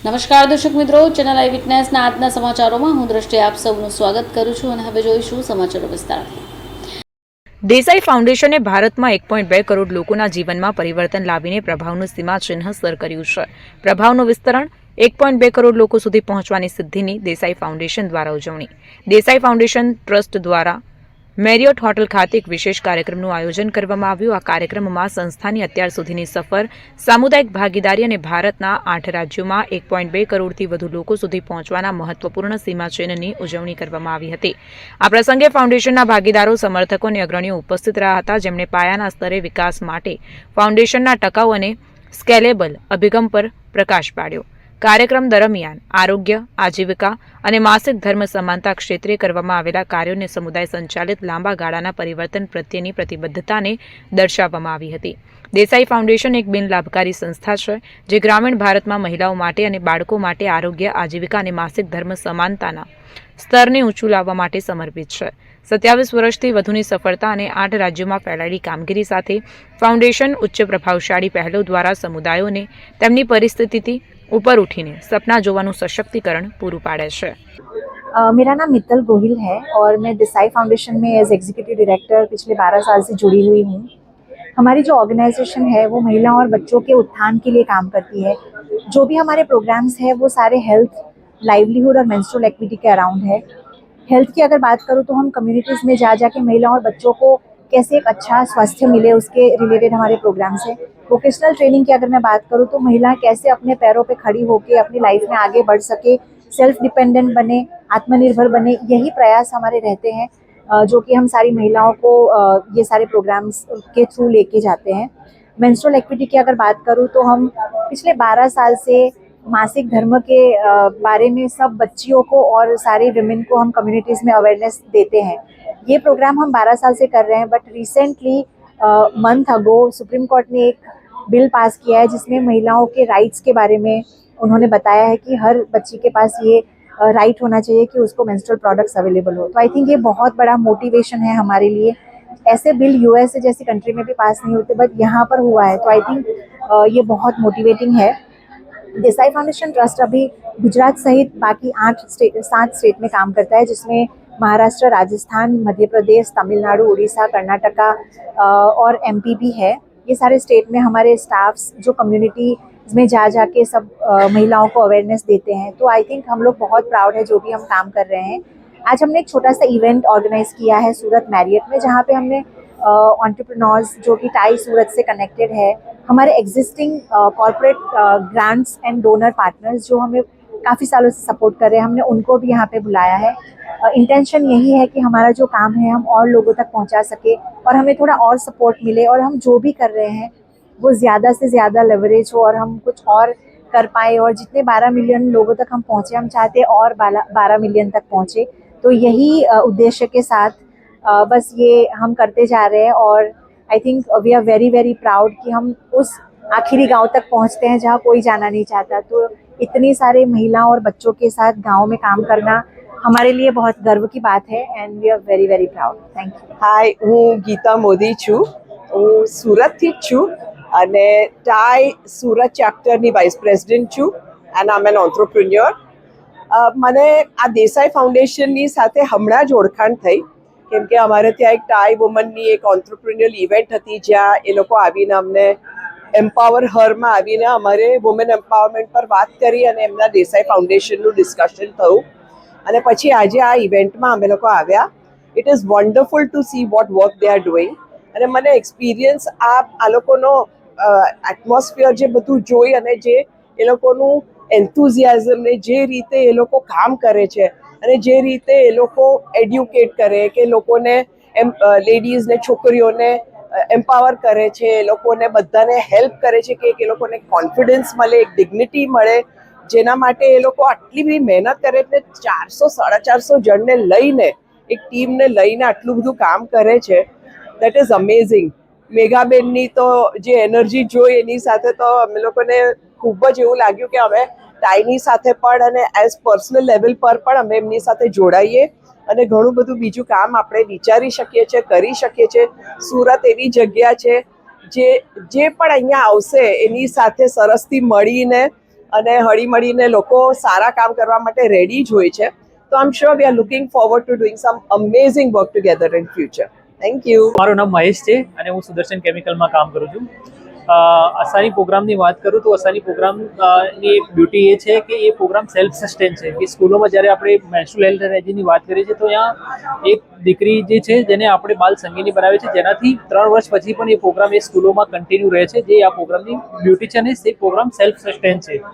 નમસ્કાર દર્શક મિત્રો, ચેનલ આઈ વિટનેસના આજના સમાચારોમાં હું દ્રષ્ટિ આપ સૌનું સ્વાગત કરું છું અને હવે જોઈશું સમાચારો વિસ્તારથી। દેસાઈ ફાઉન્ડેશને ભારતમાં 1.2 કરોડ લોકોના જીવનમાં પરિવર્તન લાવીને પ્રભાવનું સીમાચિહ્ન સર કર્યું છે। પ્રભાવનું વિસ્તરણ 1.2 કરોડ લોકો સુધી પહોંચવાની સિદ્ધિની દેસાઈ ફાઉન્ડેશન દ્વારા ઉજવણી। દેસાઈ ફાઉન્ડેશન ટ્રસ્ટ દ્વારા મેરિયોટ હોટલ ખાતે એક વિશેષ કાર્યક્રમનું આયોજન કરવામાં આવ્યું। આ કાર્યક્રમમાં સંસ્થાની અત્યાર સુધીની સફર, સામુદાયિક ભાગીદારી અને ભારતના 8 રાજ્યોમાં 1.2 કરોડથી વધુ લોકો સુધી પહોંચવાના મહત્વપૂર્ણ સીમાચિહ્નની ઉજવણી કરવામાં આવી હતી। આ પ્રસંગે ફાઉન્ડેશનના ભાગીદારો, સમર્થકો અને અગ્રણીઓ ઉપસ્થિત રહ્યા હતા, જેમણે પાયાના સ્તરે વિકાસ માટે ફાઉન્ડેશનના ટકાઉ અને સ્કેલેબલ અભિગમ પર પ્રકાશ પાડ્યો। કાર્યક્રમ દરમિયાન આરોગ્ય, આજીવિકા અને માસિક ધર્મ સમાનતા ક્ષેત્રે કરવામાં આવેલા કાર્યોને સમુદાય સંચાલિત લાંબા ગાળાના પરિવર્તન પ્રત્યેની પ્રતિબદ્ધતાને દર્શાવવામાં આવી હતી। દેસાઈ ફાઉન્ડેશન એક બિનલાભકારી સંસ્થા છે જે ગ્રામીણ ભારતમાં મહિલાઓ માટે અને બાળકો માટે આરોગ્ય, આજીવિકા અને માસિક ધર્મ સમાનતાના સ્તરને ઊંચું લાવવા માટે સમર્પિત છે। 27 વર્ષથી વધુની સફળતા અને 8 રાજ્યોમાં ફેલાયેલી કામગીરી સાથે ફાઉન્ડેશન ઉચ્ચ પ્રભાવશાળી પહેલો દ્વારા સમુદાયોને તેમની પરિસ્થિતિથી ऊपर उठीने सपना जोवानु सशक्तिकरण पूरू पाड़े छे। मेरा नाम मित्तल गोहिल है और मैं देसाई फाउंडेशन में एज एग्जीक्यूटिव डायरेक्टर पिछले 12 साल से जुड़ी हुई हूँ। हमारी जो ऑर्गेनाइजेशन है वो महिलाओं और बच्चों के उत्थान के लिए काम करती है। जो भी हमारे प्रोग्राम्स हैं वो सारे हेल्थ, लाइवलीहुड और मेंस्ट्रुअल एक्टिविटी के अराउंड है। हेल्थ की अगर बात करूँ तो हम कम्युनिटीज़ में जा जाके महिलाओं और बच्चों को कैसे एक अच्छा स्वास्थ्य मिले उसके रिलेटेड हमारे प्रोग्राम्स हैं। वोकेशनल ट्रेनिंग की अगर मैं बात करूँ तो महिला कैसे अपने पैरों पे खड़ी होकर अपनी लाइफ में आगे बढ़ सके, सेल्फ डिपेंडेंट बने, आत्मनिर्भर बने, यही प्रयास हमारे रहते हैं जो कि हम सारी महिलाओं को ये सारे प्रोग्राम्स के थ्रू लेके जाते हैं। मेंस्ट्रुअल एक्टिविटी की अगर बात करूँ तो हम पिछले 12 साल से मासिक धर्म के बारे में सब बच्चियों को और सारे विमेन को हम कम्युनिटीज़ में अवेयरनेस देते हैं। ये प्रोग्राम हम 12 साल से कर रहे हैं, but recently month ago supreme court ने एक बिल पास किया है जिसमें महिलाओं के राइट्स के बारे में उन्होंने बताया है कि हर बच्ची के पास ये राइट होना चाहिए कि उसको मेंस्ट्रुअल प्रोडक्ट्स अवेलेबल हो। तो आई थिंक ये बहुत बड़ा मोटिवेशन है हमारे लिए। ऐसे बिल यूएस जैसी कंट्री में भी पास नहीं होते, बट यहाँ पर हुआ है, तो आई थिंक ये बहुत मोटिवेटिंग है। देसाई फाउंडेशन ट्रस्ट अभी गुजरात सहित बाकी 7 स्टेट में काम करता है, जिसमें महाराष्ट्र, राजस्थान, मध्य प्रदेश, तमिलनाडु, उड़ीसा, कर्नाटका और एमपी भी है। ये सारे स्टेट में हमारे स्टाफ्स जो कम्युनिटी में जा जाके सब महिलाओं को अवेयरनेस देते हैं। तो आई थिंक हम लोग बहुत प्राउड है जो भी हम काम कर रहे हैं। आज हमने एक छोटा सा इवेंट ऑर्गेनाइज किया है सूरत मैरियट में, जहाँ पे हमने एंटरप्रेन्योर्स जो कि टाई सूरत से कनेक्टेड है, हमारे existing corporate grants and donor partners जो हमें काफ़ी सालों से सपोर्ट कर रहे हैं, हमने उनको भी यहाँ पे बुलाया है। इंटेंशन यही है कि हमारा जो काम है हम और लोगों तक पहुँचा सके और हमें थोड़ा और सपोर्ट मिले और हम जो भी कर रहे हैं वो ज़्यादा से ज़्यादा लेवरेज हो और हम कुछ और कर पाए। और जितने 12 मिलियन लोगों तक हम पहुँचे, हम चाहते हैं और 12 मिलियन तक पहुँचे। तो यही उद्देश्य के साथ बस ये हम करते जा रहे हैं और I think we are very very proud कि हम उस आखिरी गांव तक पहुंचते हैं जहां कोई जाना नहीं चाहता। तो इतनी सारे महिलाओं और बच्चों के साथ गांव में काम करना हमारे लिए बहुत गर्व की बात है and we are very very proud. Thank you. Hi, હું ગીતા મોદી છું। હું સુરતથી જ છું અને ટાઈ સુરત ચેપ્ટરની વાઇસ પ્રેસિડેન્ટ છું એન્ડ આમ એન ઓન્ટરપ્રિન્યોર। મને આ દેસાઈ ફાઉન્ડેશનની સાથે હમણાં જ ઓળખાણ થઈ, કેમ કે અમારે ત્યાં એક ટાઈ વુમનની એક ઓન્ટરપ્રિન્યોર ઇવેન્ટ હતી જ્યાં એ લોકો આવીને અમને એમ્પાવર હરમાં આવીને અમારે વુમેન એમ્પાવરમેન્ટ પર વાત કરી અને એમના દેસાઈ ફાઉન્ડેશનનું ડિસ્કશન થયું અને પછી આજે આ ઇવેન્ટમાં અમે લોકો આવ્યા। It is wonderful to see what work they are doing અને મને એક્સપિરિયન્સ આ લોકોનો એટમોસ્ફિયર જે બધું જોઈ અને જે એ લોકોનું એન્થુઝિયાઝમ ને જે રીતે એ લોકો કામ કરે છે અને જે રીતે એ લોકો એડ્યુકેટ કરે કે લોકોને લેડીઝને છોકરીઓને એમ્પાવર કરે છે, એ લોકોને બધાને હેલ્પ કરે છે કે એ લોકોને કોન્ફિડન્સ મળે, એક ડિગ્નિટી મળે, જેના માટે એ લોકો આટલી બધી મહેનત કરે એટલે 400-450 જણને લઈને એક ટીમને લઈને આટલું બધું કામ કરે છે। That is amazing. મેઘાબેનની તો જે એનર્જી જોઈ એની સાથે તો અમે લોકોને ખૂબ જ એવું લાગ્યું કે અમે ટાઈની સાથે પણ અને એઝ પર્સનલ લેવલ પર પણ અમે એમની સાથે જોડાઈએ અને ઘણું બધું બીજું કામ આપણે વિચારી શકીએ છીએ, કરી શકીએ છીએ। સુરત એવી જગ્યા છે જે પણ અહીંયા આવશે એની સાથે સરસથી મળીને અને હળીમળીને લોકો સારા કામ કરવા માટે રેડી જ હોય છે. તો I am sure we are looking forward to doing some amazing work together in future. Thank you. મારું નામ મહેશ છે અને હું સુદર્શન કેમિકલમાં કામ કરું છું. અસાની પ્રોગ્રામની વાત કરું તો અસાની પ્રોગ્રામની એક બ્યુટી એ છે કે એ પ્રોગ્રામ સેલ્ફ સસ્ટેન છે કે સ્કૂલોમાં જ્યારે આપણે મેન્સ્ટ્રુઅલ હેલ્થ અને હાઇજીનની વાત કરીએ છીએ તો અહીંયા એક દીકરી જે છે જેને આપણે બાલ સંગીની બનાવે છે, જેનાથી 3 વર્ષ પછી પણ એ પ્રોગ્રામ એ સ્કૂલોમાં કન્ટિન્યુ રહે છે, જે આ પ્રોગ્રામની બ્યુટી છે અને એ પ્રોગ્રામ સેલ્ફ સસ્ટેન છે.